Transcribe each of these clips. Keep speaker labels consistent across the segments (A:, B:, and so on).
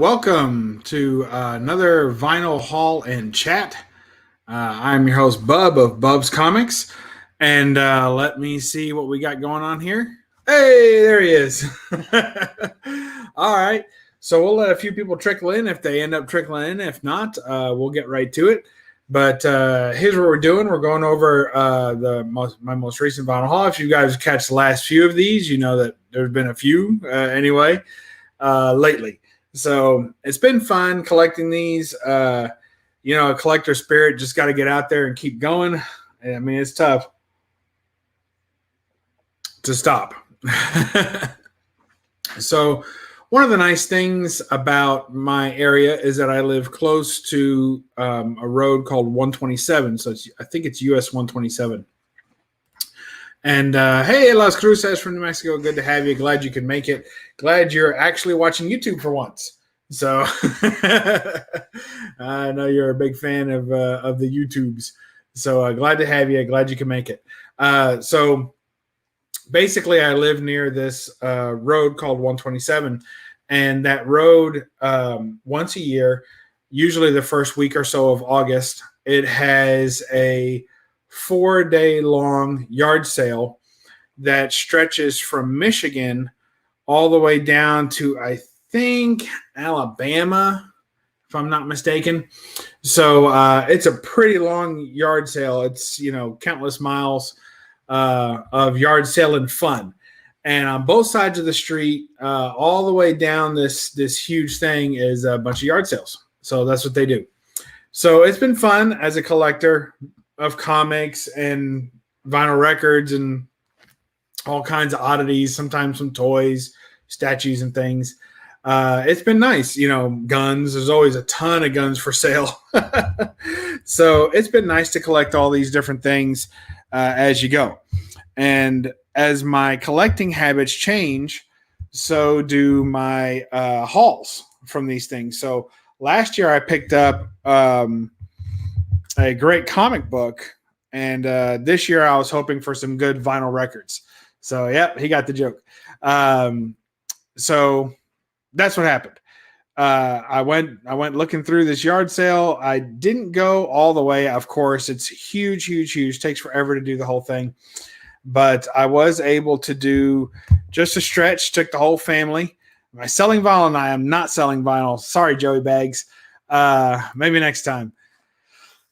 A: welcome to another vinyl haul and chat. I'm your host, Bub of Bub's Comics, and let me see what we got going on here. Hey, there he is. All right, so we'll let a few people trickle in if they end up trickling in. If not, we'll get right to it. But here's what we're doing. We're going over my most recent vinyl haul. If you guys catch the last few of these, you know that there's been a few anyway lately. So it's been fun collecting these. A collector spirit, just got to get out there and keep going. I mean, it's tough to stop. So one of the nice things about my area is that I live close to a road called 127. So I think it's US 127. And hey, Las Cruces from New Mexico. Good to have you. Glad you could make it. Glad you're actually watching YouTube for once. So I know you're a big fan of the YouTubes. So glad to have you. Glad you can make it. So basically, I live near this road called 127. And that road, once a year, usually the first week or so of August, it has a 4-day long yard sale that stretches from Michigan all the way down to, I think, Alabama, if I'm not mistaken. So it's a pretty long yard sale. It's, countless miles of yard sale and fun. And on both sides of the street, all the way down this huge thing is a bunch of yard sales. So that's what they do. So it's been fun as a collector of comics and vinyl records and all kinds of oddities, sometimes some toys, statues and things. It's been nice, guns. There's always a ton of guns for sale. So it's been nice to collect all these different things as you go. And as my collecting habits change, so do my hauls from these things. So last year I picked up a great comic book, and this year I was hoping for some good vinyl records. So, yep, he got the joke. So that's what happened. I went looking through this yard sale. I didn't go all the way. Of course, it's huge, huge, huge. Takes forever to do the whole thing. But I was able to do just a stretch, took the whole family. Am I selling vinyl? And I am not selling vinyl. Sorry, Joey Bags. Maybe next time.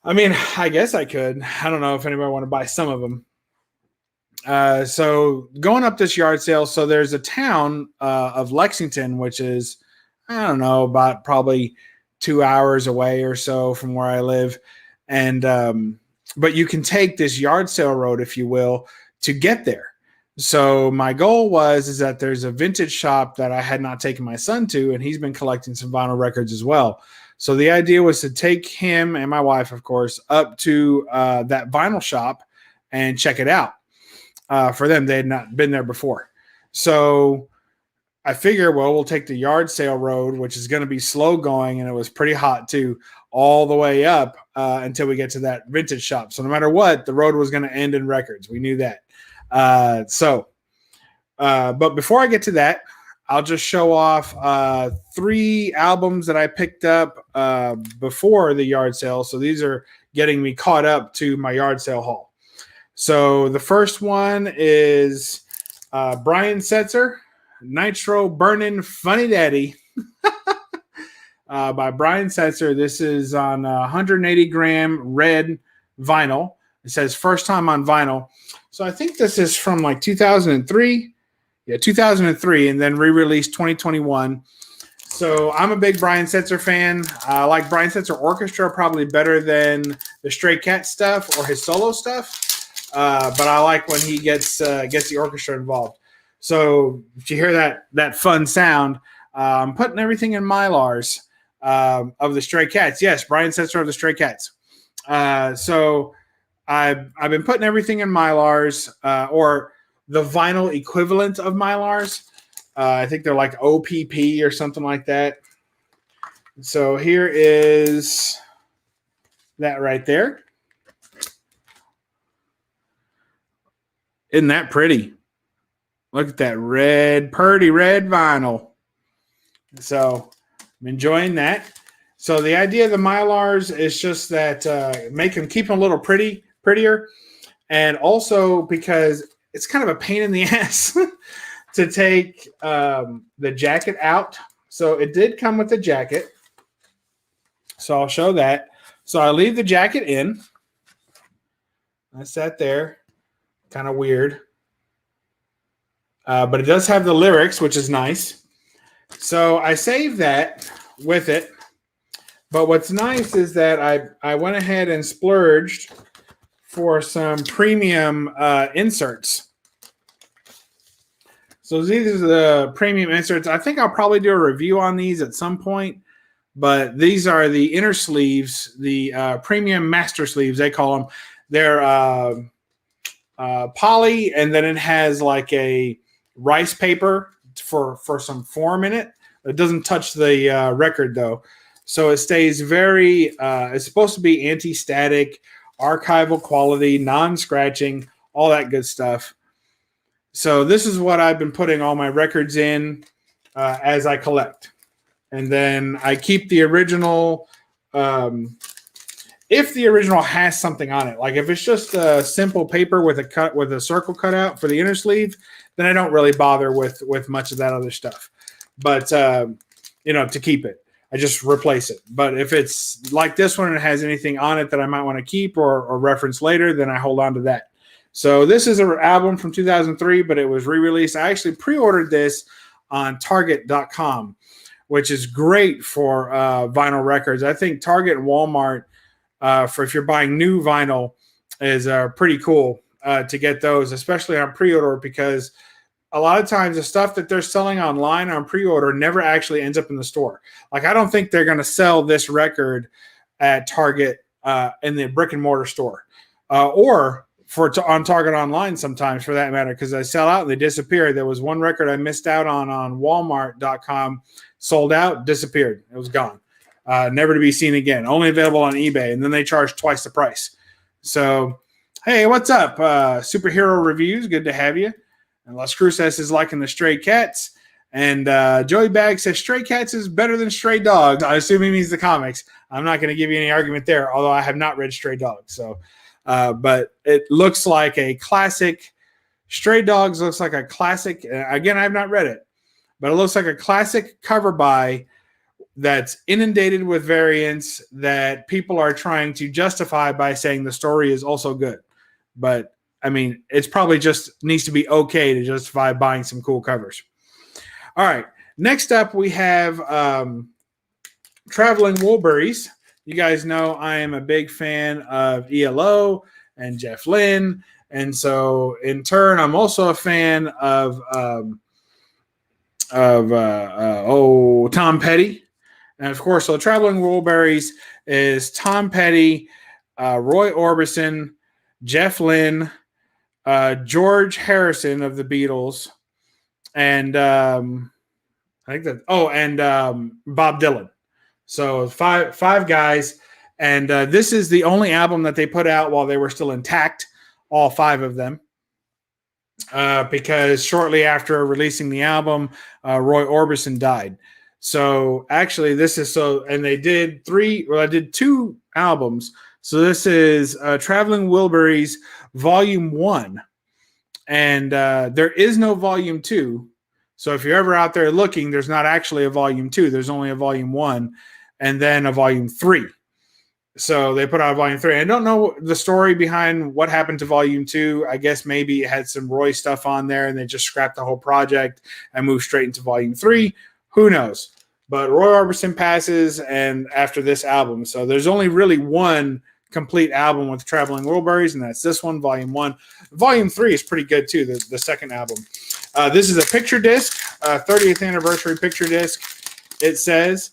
A: I mean, I guess I could. I don't know if anybody want to buy some of them. So going up this yard sale, so there's a town of Lexington, which is, I don't know, about probably 2 hours away or so from where I live. And but you can take this yard sale road, if you will, to get there. So my goal is that there's a vintage shop that I had not taken my son to, and he's been collecting some vinyl records as well. So the idea was to take him and my wife, of course, up to that vinyl shop and check it out. For them, they had not been there before. So I figure, well, we'll take the yard sale road, which is going to be slow going, and it was pretty hot too, all the way up until we get to that vintage shop. So no matter what, the road was going to end in records. We knew that. But before I get to that, I'll just show off 3 albums that I picked up before the yard sale. So these are getting me caught up to my yard sale haul. So the first one is Brian Setzer, Nitro Burnin' Funny Daddy by Brian Setzer. This is on 180 gram red vinyl. It says first time on vinyl. So I think this is from like 2003. Yeah, 2003, and then re-released 2021. So I'm a big Brian Setzer fan. I like Brian Setzer Orchestra probably better than the Stray Cat stuff or his solo stuff. But I like when he gets the orchestra involved. So if you hear that fun sound, I'm putting everything in Mylars of the Stray Cats. Yes, Brian Setzer of the Stray Cats. So I've been putting everything in Mylars or the vinyl equivalent of Mylars. I think they're like OPP or something like that. So here is that right there. Isn't that pretty? Look at that red, pretty red vinyl. So I'm enjoying that. So the idea of the Mylars is just that keep them a little prettier, and also because it's kind of a pain in the ass to take the jacket out. So it did come with the jacket. So I'll show that. So I leave the jacket in. I sat there. Kind of weird. But it does have the lyrics, which is nice. So I saved that with it. But what's nice is that I went ahead and splurged for some premium inserts. So these are the premium inserts. I think I'll probably do a review on these at some point. But these are the inner sleeves, the premium master sleeves, they call them. They're poly, and then it has like a rice paper for some form in it. It doesn't touch the record, though. So it stays very, it's supposed to be anti-static, archival quality, non-scratching, all that good stuff. So this is what I've been putting all my records in as I collect. And then I keep the original, if the original has something on it. Like if it's just a simple paper with a circle cut out for the inner sleeve, then I don't really bother with much of that other stuff. But, to keep it. I just replace it. But if it's like this one and it has anything on it that I might want to keep or reference later, then I hold on to that. So this is an album from 2003, but it was re-released. I actually pre-ordered this on Target.com, which is great for vinyl records. I think Target and Walmart, for if you're buying new vinyl, is pretty cool to get those, especially on pre-order, because a lot of times the stuff that they're selling online on pre-order never actually ends up in the store. Like I don't think they're going to sell this record at Target in the brick and mortar store, or on Target online sometimes for that matter, because they sell out and they disappear. There was one record I missed out on Walmart.com, sold out, disappeared. It was gone, never to be seen again. Only available on eBay, and then they charge twice the price. So, hey, what's up? Superhero Reviews, good to have you. And Las Cruces is liking the Stray Cats. And Joey Bag says Stray Cats is better than Stray Dogs. I assume he means the comics. I'm not going to give you any argument there, although I have not read Stray Dogs. So, but it looks like a classic. Stray Dogs looks like a classic. Again, I have not read it, but it looks like a classic cover by that's inundated with variants that people are trying to justify by saying the story is also good. But I mean, it's probably just needs to be okay to justify buying some cool covers. All right. Next up, we have Traveling Wilburys. You guys know I am a big fan of ELO and Jeff Lynne. And so, in turn, I'm also a fan of Tom Petty. And, of course, so Traveling Wilburys is Tom Petty, Roy Orbison, Jeff Lynne, George Harrison of the Beatles, and I think that Bob Dylan. So five guys, and this is the only album that they put out while they were still intact, all five of them, because shortly after releasing the album, Roy Orbison died. So actually, and they did I did two albums. So this is Traveling Wilburys Volume 1. And there is no Volume 2. So if you're ever out there looking, there's not actually a Volume 2. There's only a Volume 1 and then a Volume 3. So they put out a Volume 3. I don't know the story behind what happened to Volume 2. I guess maybe it had some Roy stuff on there and they just scrapped the whole project and moved straight into Volume 3. Who knows? But Roy Orbison passes and after this album. So there's only really one complete album with Traveling Wilburys, and that's this one, Volume 1. Volume 3 is pretty good, too, the second album. This is a picture disc, 30th anniversary picture disc. It says,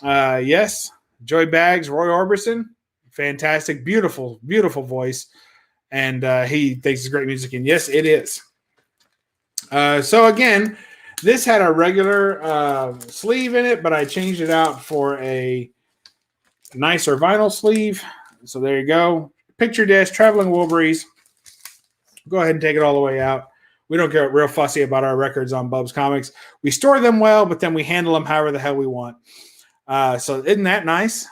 A: yes, Joey Baggs, Roy Orbison, fantastic, beautiful, beautiful voice, and he thinks it's great music, and yes, it is. So, again, this had a regular sleeve in it, but I changed it out for a nicer vinyl sleeve. So there you go. Picture disc, Traveling Wilburys. Go ahead and take it all the way out. We don't get real fussy about our records on BUB'S Comics. We store them well, but then we handle them however the hell we want. So isn't that nice?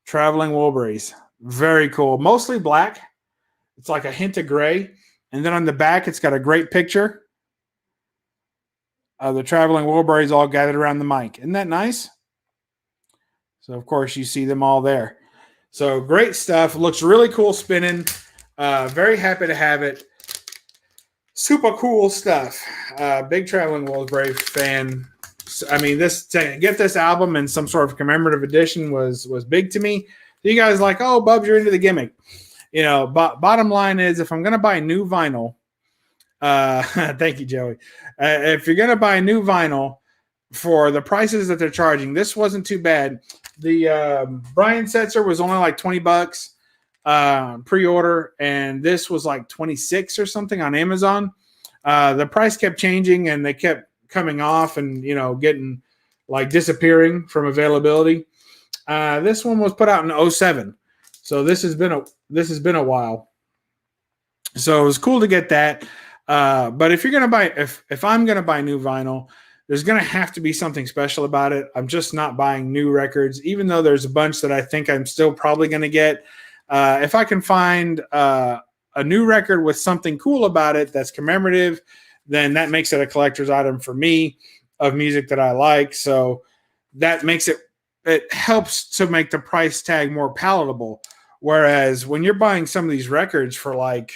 A: Traveling Wilburys. Very cool. Mostly black. It's like a hint of gray. And then on the back, it's got a great picture of the Traveling Wilburys all gathered around the mic. Isn't that nice? So, of course, you see them all there. So, great stuff. Looks really cool spinning. Very happy to have it. Super cool stuff. Big Traveling Wilbury fan. I mean, to get this album in some sort of commemorative edition was big to me. You guys like, oh, Bubs, you're into the gimmick. You know, bottom line is, if I'm going to buy new vinyl, thank you, Joey. If you're going to buy new vinyl for the prices that they're charging, this wasn't too bad. The Brian Setzer was only like $20 pre-order, and this was like 26 or something on Amazon. The price kept changing, and they kept coming off and, you know, getting like disappearing from availability. This one was put out in 2007. So this has been a while. So it was cool to get that. But if you're gonna buy, if I'm gonna buy new vinyl, there's gonna have to be something special about it. I'm just not buying new records, even though there's a bunch that I think I'm still probably gonna get. If I can find a new record with something cool about it that's commemorative, then that makes it a collector's item for me of music that I like. So that makes it helps to make the price tag more palatable. Whereas when you're buying some of these records for like,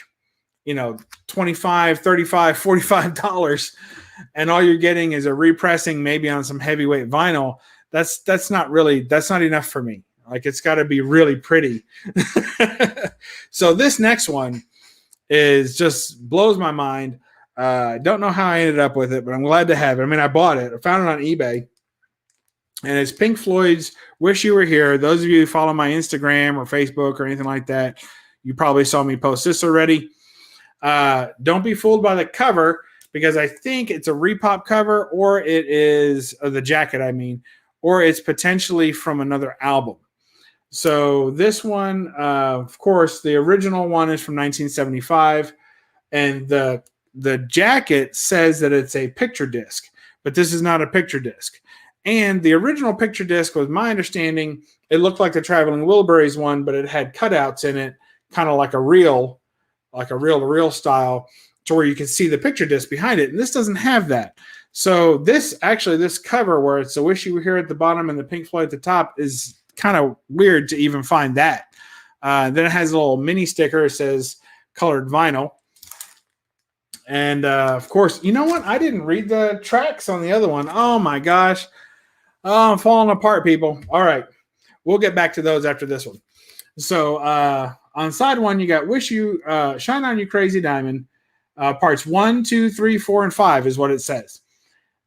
A: you know, $25, $35, $45, and all you're getting is a repressing maybe on some heavyweight vinyl, that's not enough for me. Like, it's got to be really pretty. So this next one is just blows my mind. I don't know how I ended up with it, but I'm glad to have it. I mean, I bought it. I found it on eBay. And it's Pink Floyd's Wish You Were Here. Those of you who follow my Instagram or Facebook or anything like that, you probably saw me post this already. Don't be fooled by the cover, because I think it's a repop cover, or it is the jacket, I mean, or it's potentially from another album. So this one, of course, the original one is from 1975, and the jacket says that it's a picture disc, but this is not a picture disc. And the original picture disc, was my understanding, it looked like the Traveling Wilburys one, but it had cutouts in it, kind of like a reel to reel style, to where you can see the picture disc behind it. And this doesn't have that. So this cover, where it's a Wish You Were Here at the bottom and the Pink Floyd at the top, is kind of weird to even find that. Then it has a little mini sticker. It says colored vinyl. And of course, you know what? I didn't read the tracks on the other one. Oh my gosh. Oh, I'm falling apart, people. All right. We'll get back to those after this one. So on side one, you got Wish You, Shine On You Crazy Diamond. Parts 1, 2, 3, 4, and 5 is what it says.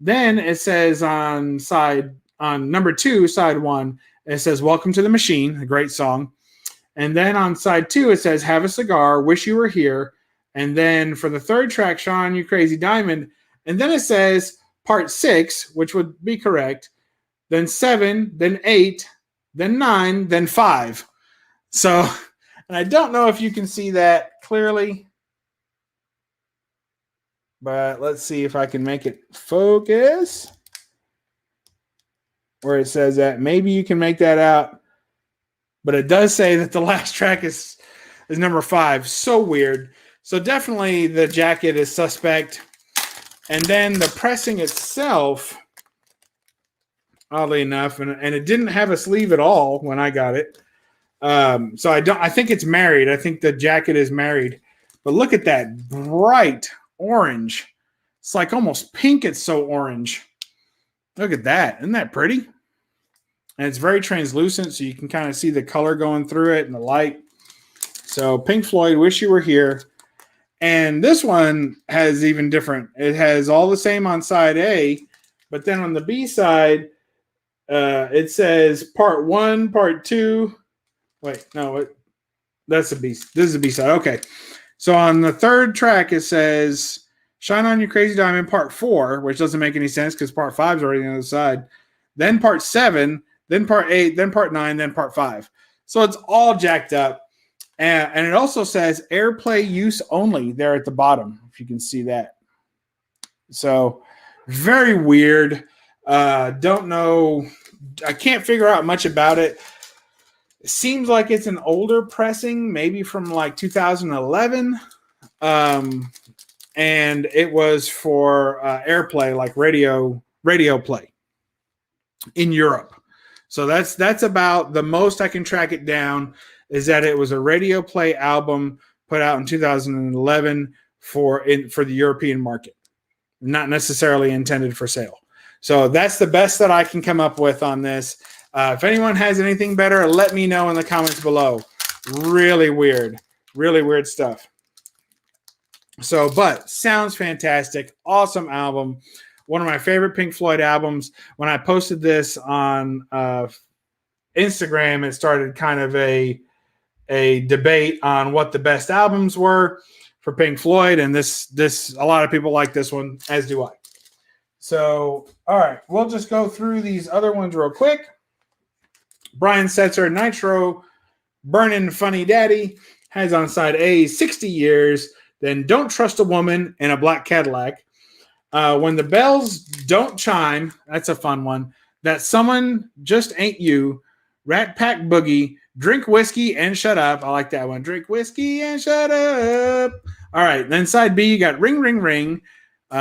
A: Then it says on number 2, side 1, it says Welcome to the Machine, a great song. And then on side 2, it says Have a Cigar, Wish You Were Here. And then for the third track, Shine On You Crazy Diamond. And then it says part 6, which would be correct. Then 7, then 8, then 9, then 5. So, and I don't know if you can see that clearly, but let's see if I can make it focus where it says that. Maybe you can make that out, but it does say that the last track is number 5. So weird. So definitely the jacket is suspect. And then the pressing itself, oddly enough, and it didn't have a sleeve at all when I got it. So I think it's married. I think the jacket is married. But look at that bright orange. It's like almost pink. It's so orange. Look at that. Isn't that pretty? And it's very translucent, so you can kind of see the color going through it and the light. So Pink Floyd, Wish You Were Here. And this one has even different. It has all the same on side A, but then on the B side, it says part 1, part 2. Wait, no, that's a B. This is a B side. Okay. So on the third track, it says Shine On You Crazy Diamond part 4, which doesn't make any sense because part 5 is already on the other side. Then part 7, then part 8, then part 9, then part 5. So it's all jacked up. And it also says airplay use only there at the bottom, if you can see that. So very weird. Don't know I can't figure out much about it. It seems like it's an older pressing, maybe from like 2011. And it was for airplay, like radio play in Europe. So that's about the most I can track it down, is that it was a radio play album put out in 2011 for the European market, not necessarily intended for sale. So that's the best that I can come up with on this. If anyone has anything better, let me know in the comments below. Really weird stuff. So, but sounds fantastic. Awesome album. One of my favorite Pink Floyd albums. When I posted this on Instagram, it started kind of a debate on what the best albums were for Pink Floyd, and this a lot of people like this one, as do I. So, all right, we'll just go through these other ones real quick. Brian Setzer, Nitro, Burnin' Funny Daddy, has on side A 60 Years, then Don't Trust a Woman in a Black Cadillac. When the Bells Don't Chime, that's a fun one. That Someone Just Ain't You, Rat Pack Boogie, Drink Whiskey and Shut Up. I like that one. Drink whiskey and shut up. All right, then side B, you got Ring, Ring, Ring,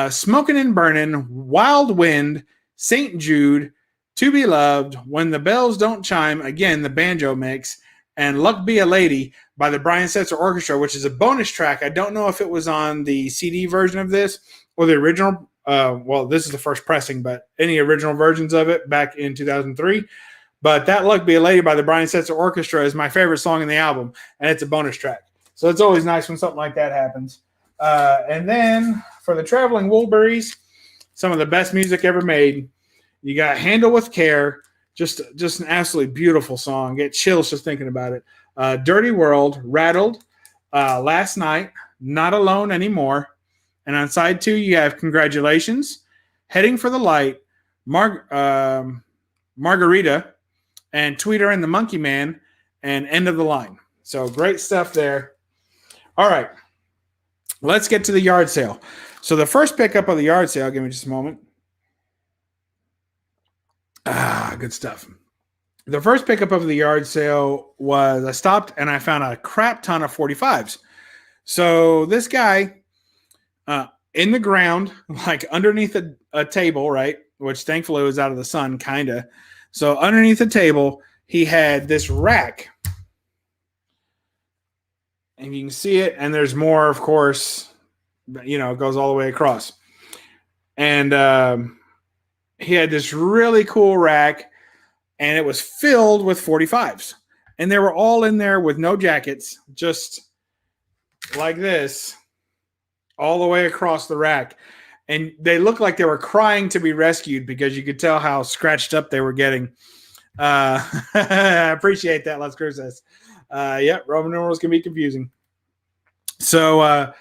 A: Smoking and Burning, Wild Wind, St. Jude, To Be Loved, When the Bells Don't Chime, again, the banjo mix, and Luck Be a Lady by the Brian Setzer Orchestra, which is a bonus track. I don't know if it was on the CD version of this or the original. Well, this is the first pressing, but any original versions of it back in 2003. But that Luck Be a Lady by the Brian Setzer Orchestra is my favorite song in the album, and it's a bonus track. So it's always nice when something like that happens. And then for the Traveling Wilburys, some of the best music ever made. You got Handle with Care, just an absolutely beautiful song. Get chills just thinking about it. Dirty World, Rattled, Last Night, Not Alone Anymore. And on side 2, you have Congratulations, Heading for the Light, Margarita, and Tweeter and the Monkey Man, and End of the Line. So great stuff there. All right, let's get to the yard sale. So the first pickup of the yard sale, give me just a moment. Good stuff. The first pickup of the yard sale was I stopped and I found a crap ton of 45s. So this guy in the ground, like underneath a table, right, which thankfully was out of the sun, kind of. So underneath the table, he had this rack. And you can see it, and there's more, of course, it goes all the way across. And he had this really cool rack, and it was filled with 45s. And they were all in there with no jackets, just like this, all the way across the rack. And they looked like they were crying to be rescued because you could tell how scratched up they were getting. I appreciate that, Let's Cruises. Roman numerals can be confusing. So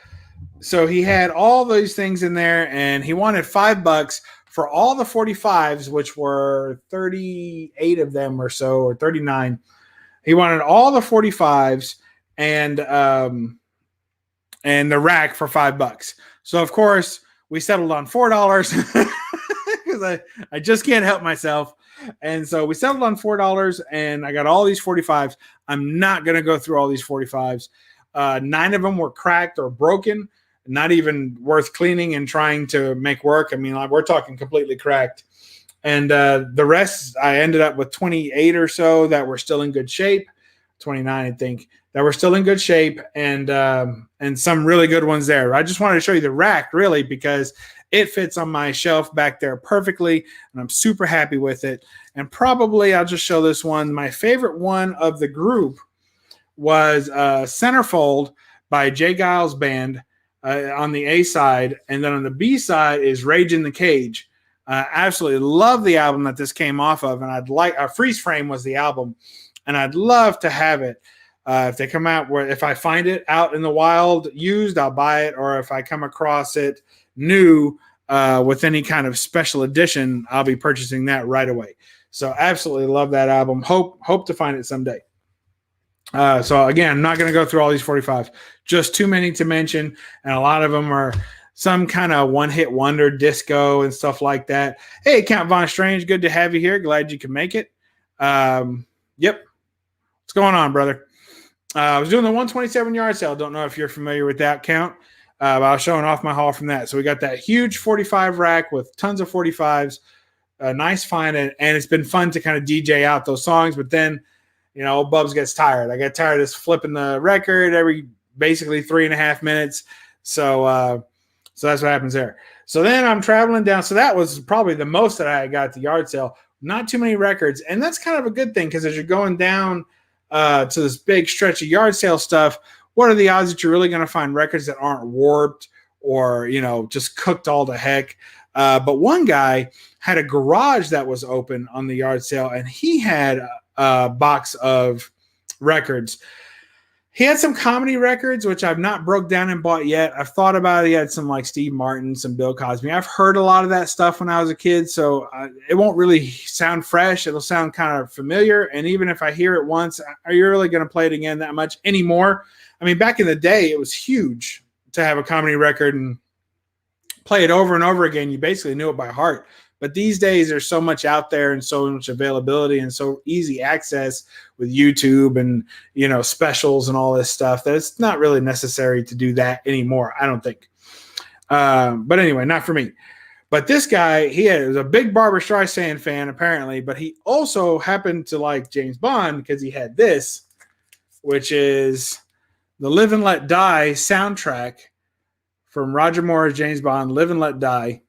A: he had all those things in there, and he wanted $5 for all the 45s, which were 38 of them or so, or 39. He wanted all the 45s and the rack for $5. So of course we settled on $4 because I just can't help myself. And so we settled on $4, and I got all these 45s. I'm not going to go through all these 45s. 9 of them were cracked or broken, not even worth cleaning and trying to make work. I mean, we're talking completely cracked. And the rest, I ended up with 28 or so that were still in good shape. 29, I think, that were still in good shape, and some really good ones there. I just wanted to show you the rack, really, because it fits on my shelf back there perfectly, and I'm super happy with it. And probably I'll just show this one. My favorite one of the group was Centerfold by Jay Giles Band on the A side, and then on the B side is Rage in the Cage. Absolutely love the album that this came off of, and I'd like Freeze Frame was the album, and I'd love to have it. If they come out, if I find it out in the wild used, I'll buy it, or if I come across it new with any kind of special edition, I'll be purchasing that right away. So absolutely love that album. Hope to find it someday. So again, I'm not going to go through all these 45s, just too many to mention, and a lot of them are some kind of one-hit wonder disco and stuff like that. Hey, Count Von Strange, good to have you here. Glad you can make it. Yep. What's going on, brother? I was doing the 127 yard sale. Don't know if you're familiar with that, Count. But I was showing off my haul from that. So we got that huge 45 rack with tons of 45s. A nice find, and it's been fun to kind of DJ out those songs. But then, old Bubs gets tired. I get tired of flipping the record every basically 3.5 minutes. So that's what happens there. So then I'm traveling down. So that was probably the most that I got at the yard sale. Not too many records, and that's kind of a good thing because as you're going down to this big stretch of yard sale stuff, what are the odds that you're really going to find records that aren't warped or just cooked all to heck? But one guy had a garage that was open on the yard sale, and he had a box of records. He had some comedy records, which I've not broke down and bought yet. I've thought about it. He had some like Steve Martin, some Bill Cosby. I've heard a lot of that stuff when I was a kid, so it won't really sound fresh. It'll sound kind of familiar, and even if I hear it once, are you really going to play it again that much anymore? I mean, back in the day, it was huge to have a comedy record and play it over and over again. You basically knew it by heart. But these days, there's so much out there and so much availability and so easy access with YouTube and, specials and all this stuff that it's not really necessary to do that anymore, I don't think. But anyway, not for me. But this guy, was a big Barbra Streisand fan, apparently, but he also happened to like James Bond because he had this, which is the Live and Let Die soundtrack from Roger Moore's James Bond, Live and Let Die.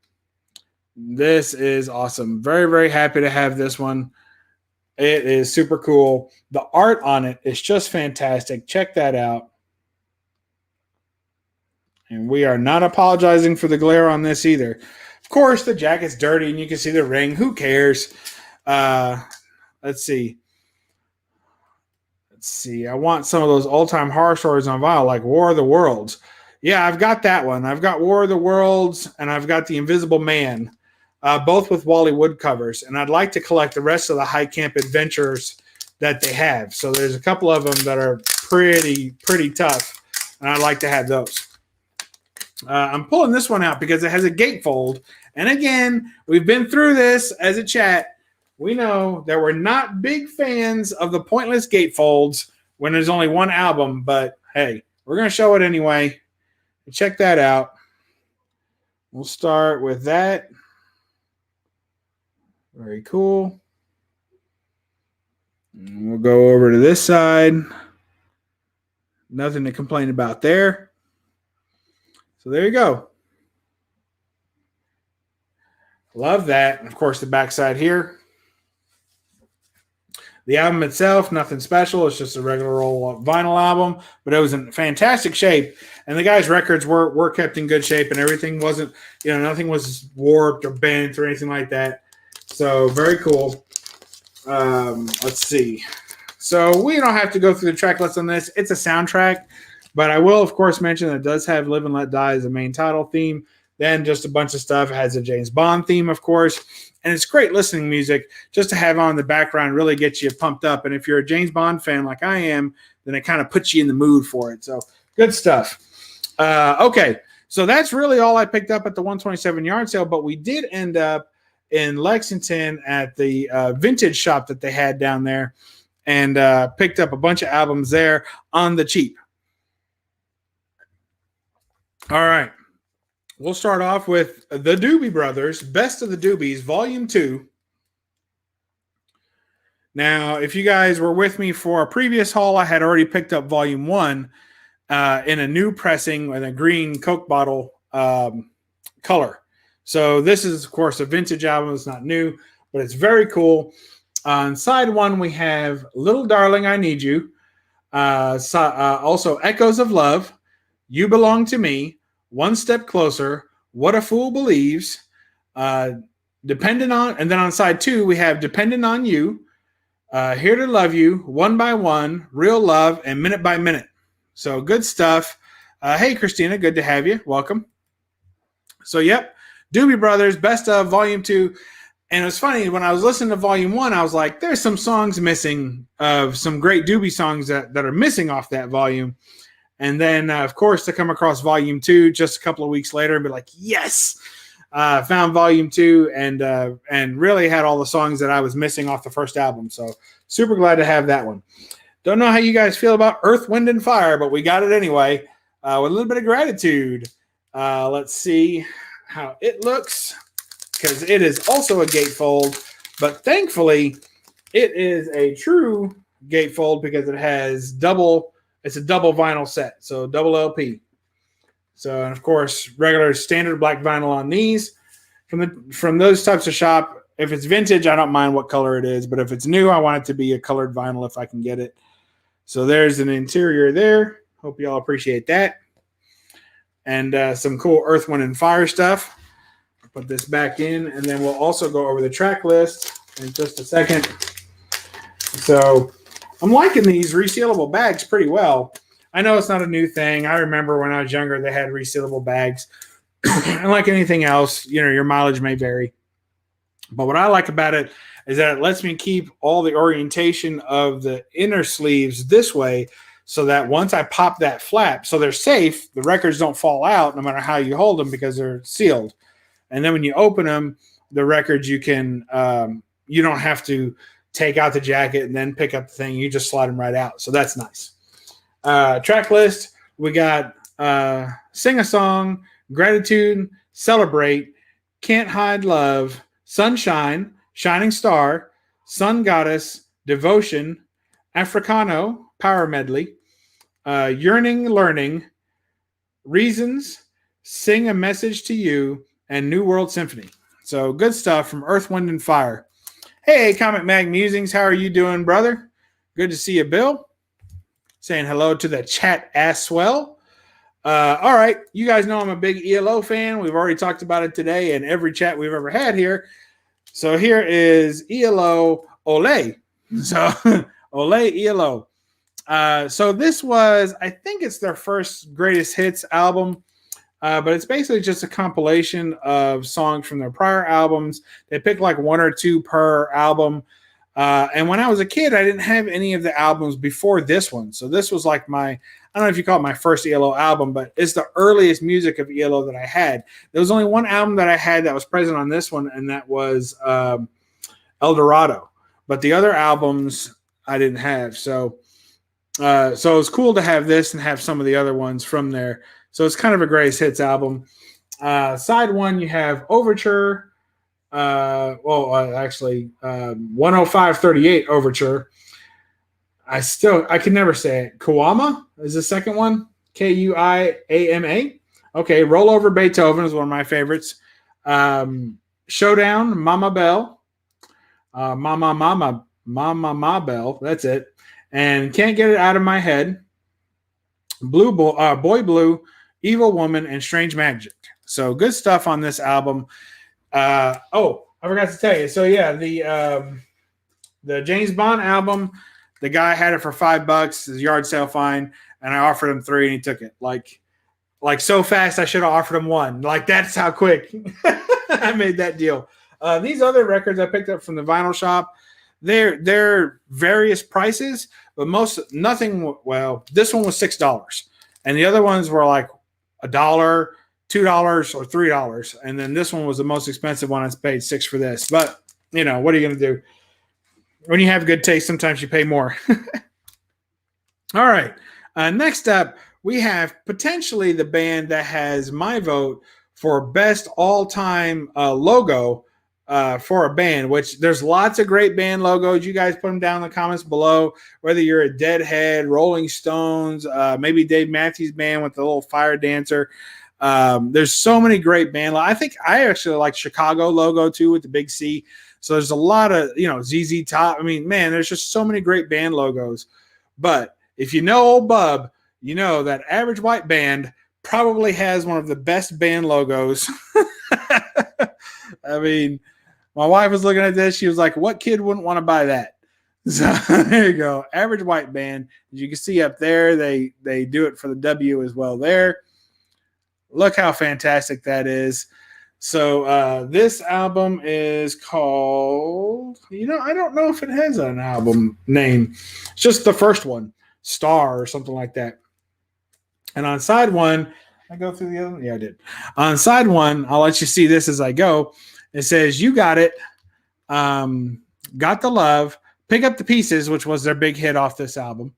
A: This is awesome. Very, very happy to have this one. It is super cool. The art on it is just fantastic. Check that out. And we are not apologizing for the glare on this either. Of course, the jacket's dirty and you can see the ring. Who cares? Let's see. I want some of those old-time horror stories on vinyl, like War of the Worlds. Yeah, I've got that one. I've got War of the Worlds, and I've got The Invisible Man. Both with Wally Wood covers, and I'd like to collect the rest of the High Camp Adventures that they have. So there's a couple of them that are pretty tough, and I'd like to have those. I'm pulling this one out because it has a gatefold, and again, we've been through this as a chat. We know that we're not big fans of the pointless gatefolds when there's only one album, but hey, we're going to show it anyway. Check that out. We'll start with that. Very cool. And we'll go over to this side. Nothing to complain about there. So there you go. Love that. And of course, the backside here. The album itself, nothing special. It's just a regular old vinyl album, but it was in fantastic shape. And the guy's records were kept in good shape, and everything wasn't, nothing was warped or bent or anything like that. So very cool. Let's see. So we don't have to go through the track list on this. It's a soundtrack, but I will, of course, mention that it does have Live and Let Die as the main title theme. Then just a bunch of stuff. It has a James Bond theme, of course. And it's great listening music just to have on in the background, really gets you pumped up. And if you're a James Bond fan like I am, then it kind of puts you in the mood for it. So good stuff. Okay, so that's really all I picked up at the 127 yard sale, but we did end up in Lexington at the vintage shop that they had down there and picked up a bunch of albums there on the cheap. All right. We'll start off with the Doobie Brothers, Best of the Doobies, Volume 2. Now, if you guys were with me for a previous haul, I had already picked up Volume 1 in a new pressing with a green Coke bottle color. So this is, of course, a vintage album. It's not new, but it's very cool. On side 1, we have Little Darling, I Need You. Also, Echoes of Love, You Belong to Me, One Step Closer, What a Fool Believes, Dependent On, and then on side 2, we have Dependent on You, Here to Love You, One by One, Real Love, and Minute by Minute. So good stuff. Hey, Christina, good to have you. Welcome. So, yep, Doobie Brothers, Best of Volume 2. And it was funny, when I was listening to Volume 1, I was like, there's some songs missing, some great Doobie songs that are missing off that volume. And then, of course, to come across Volume 2 just a couple of weeks later and be like, yes, found Volume 2 and really had all the songs that I was missing off the first album. So super glad to have that one. Don't know how you guys feel about Earth, Wind, and Fire, but we got it anyway with a little bit of gratitude. Let's see how it looks, because it is also a gatefold, but thankfully it is a true gatefold because it has it's a double vinyl set, so double LP. So, and of course, regular standard black vinyl on these. From those types of shop, if it's vintage, I don't mind what color it is, but if it's new, I want it to be a colored vinyl if I can get it. So there's an interior there. Hope you all appreciate that. And some cool Earth, Wind, and Fire stuff. Put this back in, and then we'll also go over the track list in just a second. So I'm liking these resealable bags pretty well. I know it's not a new thing. I remember when I was younger, they had resealable bags. And like anything else, your mileage may vary. But what I like about it is that it lets me keep all the orientation of the inner sleeves this way, so that once I pop that flap, so they're safe, the records don't fall out no matter how you hold them because they're sealed. And then when you open them, the records you can you don't have to take out the jacket and then pick up the thing. You just slide them right out. So that's nice. Track list, we got Sing a Song, Gratitude, Celebrate, Can't Hide Love, Sunshine, Shining Star, Sun Goddess, Devotion, Africano, Power Medley, Yearning Learning, Reasons, Sing a Message to You, and New World Symphony. So good stuff from Earth, Wind, and Fire. Hey, Comic Mag Musings, how are you doing, brother? Good to see you, Bill. Saying hello to the chat as well. All right, you guys know I'm a big ELO fan. We've already talked about it today in every chat we've ever had here. So here is ELO Ole. So Ole ELO. So this was, I think it's their first greatest hits album. But it's basically just a compilation of songs from their prior albums. They pick like one or two per album. And when I was a kid, I didn't have any of the albums before this one. So this was like I don't know if you call it my first ELO album, but it's the earliest music of ELO that I had. There was only one album that I had that was present on this one, and that was El Dorado. But the other albums I didn't have. So it was cool to have this and have some of the other ones from there. So it's kind of a greatest hits album. Side one, you have Overture. 10538 Overture. I can never say it. Kuama is the second one. Kuiama. Okay, Roll Over Beethoven is one of my favorites. Showdown, Mama Bell. Mama Bell. That's it. And Can't Get It Out of My Head. Boy Blue, Evil Woman, and Strange Magic. So good stuff on this album. I forgot to tell you. So yeah, the James Bond album, the guy had it for $5, his yard sale fine, and I offered him 3 and he took it. Like so fast I should have offered him 1. Like that's how quick I made that deal. These other records I picked up from the vinyl shop, they're various prices, but nothing. Well, this one was $6, and the other ones were like $1, $2, or $3, and then this one was the most expensive one. I paid $6 for this, but what are you going to do? When you have good taste, sometimes you pay more. All right. Next up, we have potentially the band that has my vote for best all-time logo for a band, which there's lots of great band logos. You guys put them down in the comments below, whether you're a Deadhead, Rolling Stones, maybe Dave Matthews Band with the little fire dancer. There's so many great band. I think I actually like Chicago logo too with the big C. So there's a lot of, ZZ Top. I mean, man, there's just so many great band logos. But if you know old Bub, you know that Average White Band probably has one of the best band logos. I mean, my wife was looking at this. She was like, what kid wouldn't want to buy that? So there you go. Average White Band. As you can see up there, they do it for the W as well there. Look how fantastic that is. So this album is called, I don't know if it has an album name. It's just the first one, Star or something like that. And on side one, I go through the other one? Yeah, I did. On side one, I'll let you see this as I go. It says, "You Got It," "Got the Love," "Pick Up the Pieces," which was their big hit off this album,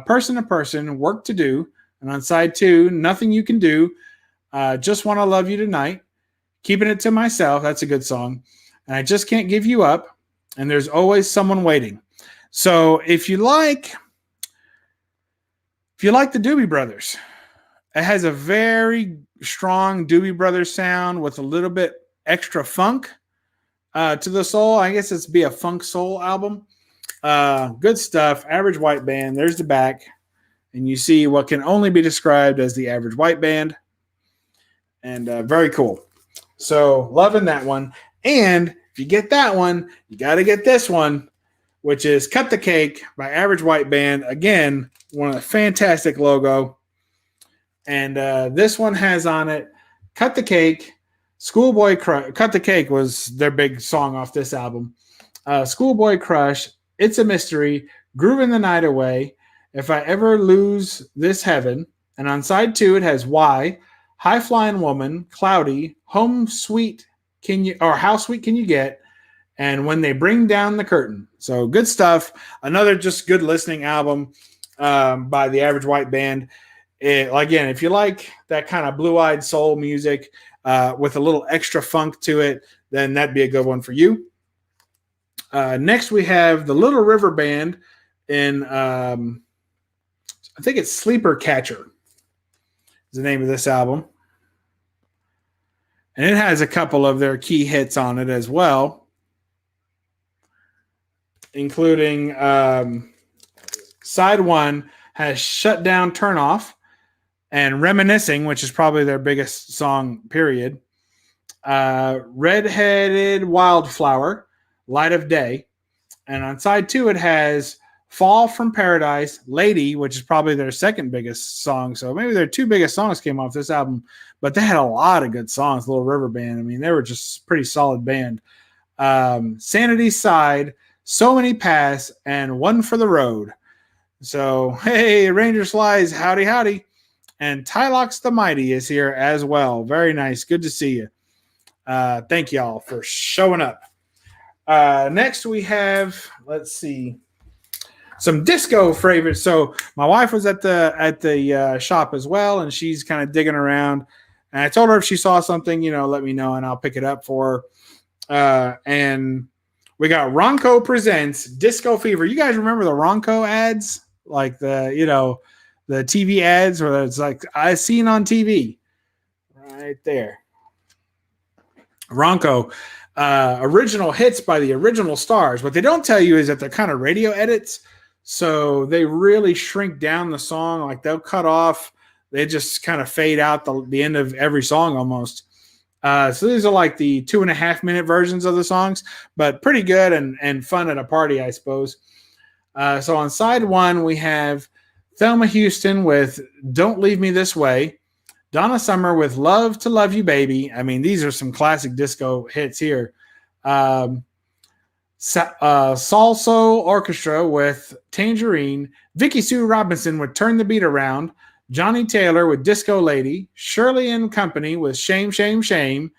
A: "Person to Person," "Work to Do." And on side two, "Nothing You Can Do," "Just Want to Love You Tonight," "Keeping It to Myself." That's a good song. And "I Just Can't Give You Up." And "There's Always Someone Waiting." So if you like the Doobie Brothers, it has a very strong Doobie Brothers sound with a little bit extra funk to the soul. I guess it's be a funk soul album. Good stuff. Average White Band. There's the back. And you see what can only be described as the Average White Band. And very cool. So loving that one. And if you get that one, you got to get this one, which is "Cut the Cake" by Average White Band. Again, one of the fantastic logo. And this one has on it "Cut the Cake," "Schoolboy Crush." "Cut the Cake" was their big song off this album. "Schoolboy Crush," "It's a Mystery," "Grooving the Night Away," "If I Ever Lose This Heaven." And on side two, it has "Why," "High Flying Woman," "Cloudy," "Home Sweet How Sweet Can You Get," and "When They Bring Down the Curtain." So good stuff. Another just good listening album by the Average White Band. Again, if you like that kind of blue-eyed soul music with a little extra funk to it, then that'd be a good one for you. Next, we have the Little River Band in, I think it's "Sleeper Catcher" is the name of this album. And it has a couple of their key hits on it as well, including side one has "Shut Down, Turn Off," and "Reminiscing," which is probably their biggest song, period. "Redheaded Wildflower," "Light of Day." And on side two, it has "Fall from Paradise," "Lady," which is probably their second biggest song. So maybe their two biggest songs came off this album, but they had a lot of good songs, Little River Band. I mean, they were just a pretty solid band. "Sanity's Side," "So Many Pass," and "One for the Road." So, hey, Ranger Slides, howdy, howdy. And Tylox the Mighty is here as well. Very nice. Good to see you. Thank y'all for showing up. Next, we have, let's see, some disco favorites. So my wife was at the shop as well, and she's kind of digging around. And I told her if she saw something, let me know, and I'll pick it up for her. And we got Ronco Presents Disco Fever. You guys remember the Ronco ads? Like the TV ads where it's like, "I seen on TV." Right there. Ronco. Original hits by the original stars. What they don't tell you is that they're kind of radio edits. So they really shrink down the song. Like they'll cut off. They just kind of fade out the end of every song almost. So these are like the 2.5-minute versions of the songs, but pretty good and fun at a party, I suppose. So on side one, we have Thelma Houston with "Don't Leave Me This Way," Donna Summer with "Love to Love You Baby." I mean, these are some classic disco hits here. Salso Orchestra with "Tangerine," Vicky Sue Robinson with "Turn the Beat Around," Johnny Taylor with "Disco Lady," Shirley and Company with "Shame, Shame, Shame,"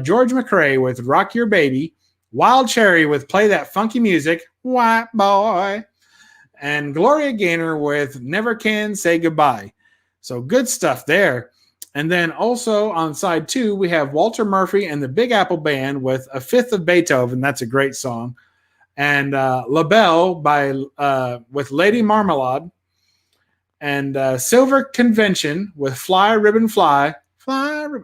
A: George McRae with "Rock Your Baby," Wild Cherry with "Play That Funky Music," White Boy, and Gloria Gaynor with "Never Can Say Goodbye." So good stuff there. And then also on side two, we have Walter Murphy and the Big Apple Band with "A Fifth of Beethoven." That's a great song. And La Belle with "Lady Marmalade." And Silver Convention with "Fly Ribbon Fly."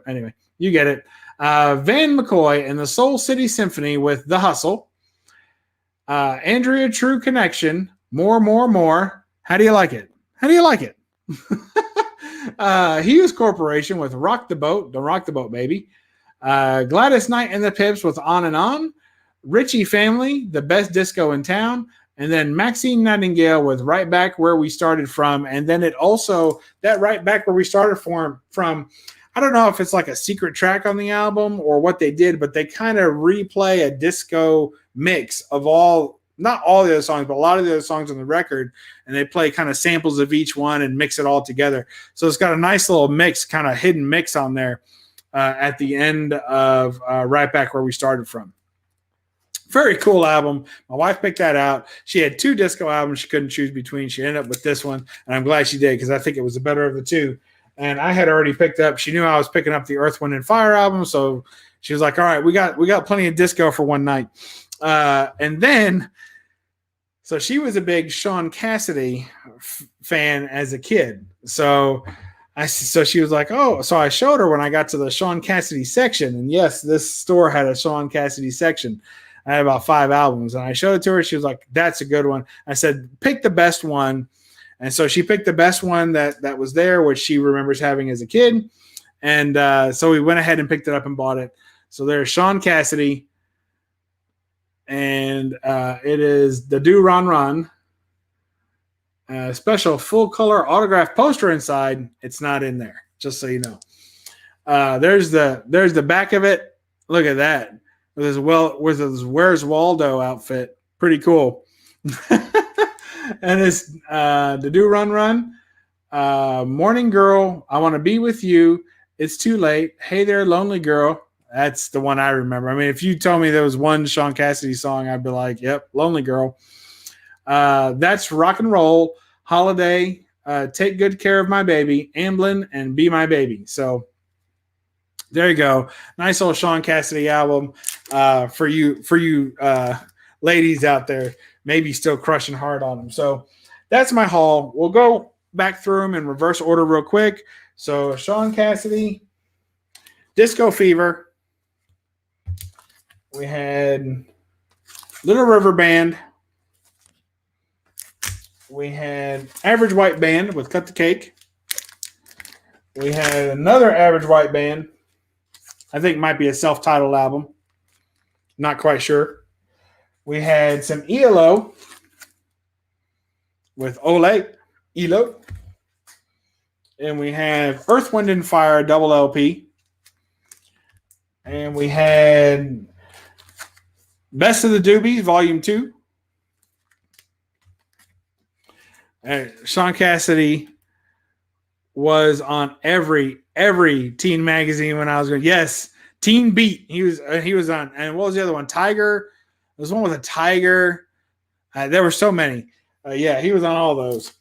A: Anyway, you get it. Van McCoy and the Soul City Symphony with "The Hustle." Andrea True Connection, "More, More, More." How do you like it? How do you like it? Hughes Corporation with "Rock the Boat." Don't rock the boat, baby. Gladys Knight and the Pips with "On and On." Richie Family, "The Best Disco in Town." And then Maxine Nightingale with "Right Back Where We Started From." And then it also, that "Right Back Where We Started From, I don't know if it's like a secret track on the album or what they did, but they kind of replay a disco mix of all not all the other songs, but a lot of the other songs on the record, and they play kind of samples of each one and mix it all together. So it's got a nice little mix, kind of hidden mix on there at the end of right back where we started from. Very cool album. My wife picked that out. She had 2 disco albums she couldn't choose between. She ended up with this one, and I'm glad she did because I think it was the better of the 2. And I had already picked up. She knew I was picking up the Earth, Wind, and Fire album, so she was like, "All right, we got plenty of disco for one night." And then, so she was a big Sean Cassidy fan as a kid. So she was like, "Oh," so I showed her when I got to the Sean Cassidy section, and yes, this store had a Sean Cassidy section. I had about 5 albums, and I showed it to her. She was like, "That's a good one." I said, "Pick the best one." And so she picked the best one that was there, which she remembers having as a kid. And so we went ahead and picked it up and bought it. So there's Sean Cassidy, and it is the Do Ron Ron. Special full color autograph poster inside. It's not in there, just so you know. There's the back of it. Look at that. With his Where's Waldo outfit. Pretty cool. And it's the Do Run Run. Morning Girl, I Want to Be With You. It's Too Late. Hey There, Lonely Girl. That's the one I remember. I mean, if you told me there was one Sean Cassidy song, I'd be like, yep, Lonely Girl. That's Rock and Roll. Holiday, Take Good Care of My Baby, Amblin', and Be My Baby. So there you go. Nice old Sean Cassidy album for you ladies out there, maybe still crushing hard on them. So that's my haul. We'll go back through them in reverse order real quick. So Sean Cassidy, Disco Fever. We had Little River Band. We had Average White Band with Cut the Cake. We had another Average White Band. I think it might be a self-titled album. Not quite sure. We had some ELO with Ole, ELO. And we have Earth, Wind, and Fire double LP. And we had Best of the Doobies, Volume 2. Sean Cassidy was on every teen magazine when I was going. Yes, Teen Beat. He was on. And what was the other one? Tiger. There was one with a tiger. There were so many. Yeah, he was on all those.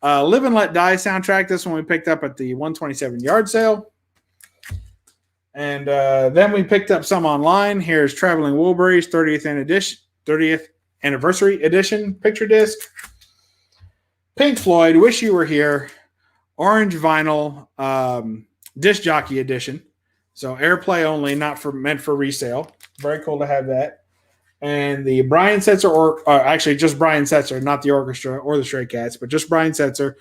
A: Live and Let Die soundtrack. This one we picked up at the 127 yard sale. And then we picked up some online. Here's Traveling Wilburys 30th anniversary edition picture disc. Pink Floyd, Wish You Were Here, orange vinyl, disc jockey edition. So airplay only, not meant for resale. Very cool to have that. And the Brian Setzer, or actually just Brian Setzer, not the orchestra or the Stray Cats, but just Brian Setzer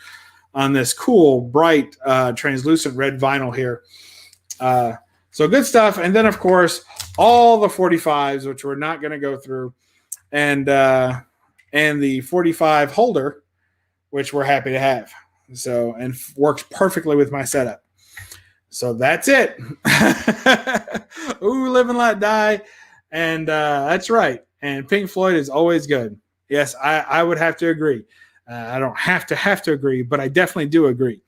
A: on this cool, bright, translucent red vinyl here. So good stuff. And then, of course, all the 45s, which we're not going to go through, and the 45 holder, which we're happy to have. So, and works perfectly with my setup. So that's it. Ooh, Live and Let Die. And that's right. And Pink Floyd is always good. Yes, I would have to agree. I don't have to agree, but I definitely do agree.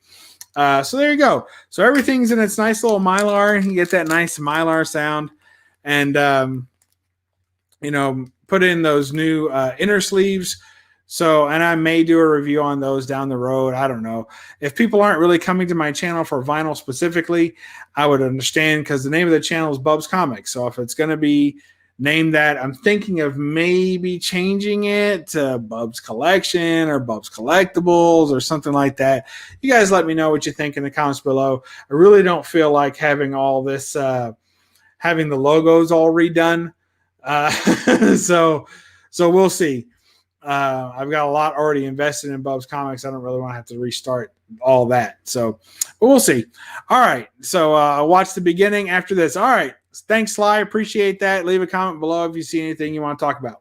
A: So there you go. So everything's in its nice little Mylar. You get that nice Mylar sound. And, put in those new inner sleeves. So, and I may do a review on those down the road. I don't know. If people aren't really coming to my channel for vinyl specifically, I would understand, because the name of the channel is BUB'S Comics. So if it's going to be named that, I'm thinking of maybe changing it to BUB'S Collection or BUB'S Collectibles or something like that. You guys let me know what you think in the comments below. I really don't feel like having all this, having the logos all redone. So we'll see. I've got a lot already invested in BUB'S Comics. I don't really want to have to restart all that. So, but we'll see. All right. So watch the beginning after this. All right. Thanks, Sly. Appreciate that. Leave a comment below if you see anything you want to talk about.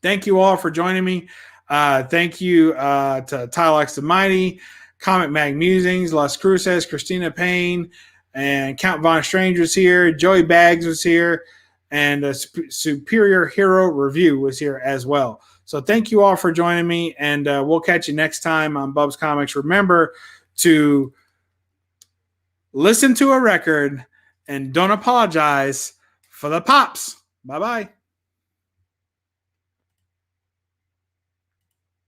A: Thank you all for joining me. Thank you to Tylex the Mighty, Comic Mag Musings, Las Cruces, Christina Payne, and Count Von Strange was here. Joey Baggs was here. and Superior Hero Review was here as well. So thank you all for joining me, and we'll catch you next time on BUB'S Comics. Remember to listen to a record and don't apologize for the pops. Bye-bye.